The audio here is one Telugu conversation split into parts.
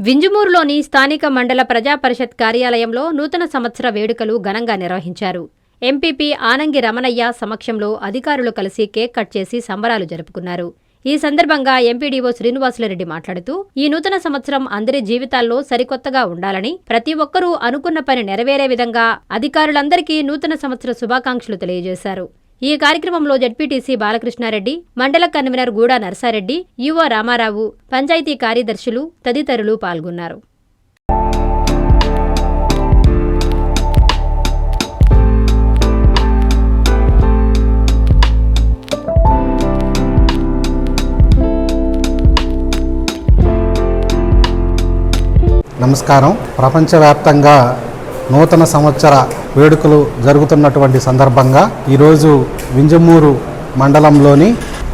వింజమూరులోని స్థానిక మండల ప్రజా పరిషత్ కార్యాలయంలో నూతన సంవత్సర వేడుకలు ఘనంగా నిర్వహించారు. ఎంపీపీ ఆనంగి రమణయ్య సమక్షంలో అధికారులు కలిసి కేక్ కట్ చేసి సంబరాలు జరుపుకున్నారు. ఈ సందర్భంగా ఎంపీడీఓ శ్రీనివాసులరెడ్డి మాట్లాడుతూ, ఈ నూతన సంవత్సరం అందరి జీవితాల్లో సరికొత్తగా ఉండాలని, ప్రతి ఒక్కరూ అనుకున్న పని నెరవేరే విధంగా అధికారులందరికీ నూతన సంవత్సర శుభాకాంక్షలు తెలియజేశారు. ఈ కార్యక్రమంలో జడ్పీటీసీ బాలకృష్ణారెడ్డి, మండల కన్వీనర్ గూడా నర్సారెడ్డి, యువ రామారావు, పంచాయతీ కార్యదర్శులు తదితరులు పాల్గొన్నారు. నమస్కారం. ప్రపంచవ్యాప్తంగా నూతన సంవత్సర వేడుకలు జరుగుతున్నటువంటి సందర్భంగా ఈరోజు వింజమూరు మండలంలోని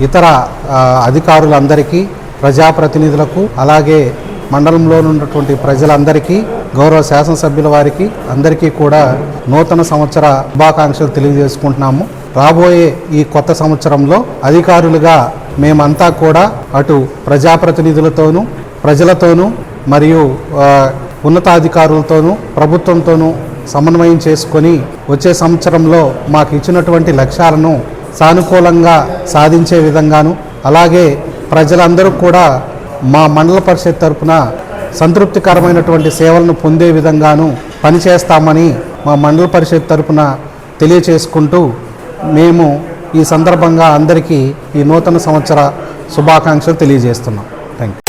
ఇతర అధికారులందరికీ, ప్రజాప్రతినిధులకు, అలాగే మండలంలో ఉన్నటువంటి ప్రజలందరికీ, గౌరవ శాసనసభ్యుల వారికి అందరికీ కూడా నూతన సంవత్సర శుభాకాంక్షలు తెలియజేసుకుంటున్నాము. రాబోయే ఈ కొత్త సంవత్సరంలో అధికారులుగా మేమంతా కూడా అటు ప్రజాప్రతినిధులతోనూ, ప్రజలతోనూ మరియు ఉన్నతాధికారులతోనూ, ప్రభుత్వంతోనూ సమన్వయం చేసుకొని వచ్చే సంవత్సరంలో మాకు ఇచ్చినటువంటి లక్ష్యాలను సానుకూలంగా సాధించే విధంగాను, అలాగే ప్రజలందరూ కూడా మా మండల పరిషత్ తరపున సంతృప్తికరమైనటువంటి సేవలను పొందే విధంగాను పనిచేస్తామని మా మండల పరిషత్ తరపున తెలియచేసుకుంటూ, మేము ఈ సందర్భంగా అందరికీ ఈ నూతన సంవత్సర శుభాకాంక్షలు తెలియజేస్తున్నాం. Thank you.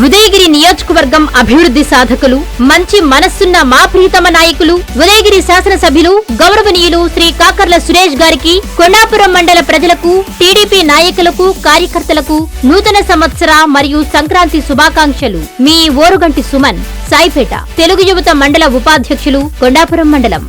ఉదయగిరి నియోజకవర్గం అభివృద్ధి సాధకులు, మంచి మనస్సున్న మా ప్రీతమ నాయకులు, ఉదయగిరి శాసనసభ్యులు గౌరవనీయులు శ్రీ కాకర్ల సురేష్ గారికి, కొండాపురం మండల ప్రజలకు, టీడీపీ నాయకులకు, కార్యకర్తలకు నూతన సంవత్సర మరియు సంక్రాంతి శుభాకాంక్షలు. మీ ఓరుగంటి సుమన్, సాయిపేట తెలుగు యువత మండల ఉపాధ్యక్షులు, కొండాపురం మండలం.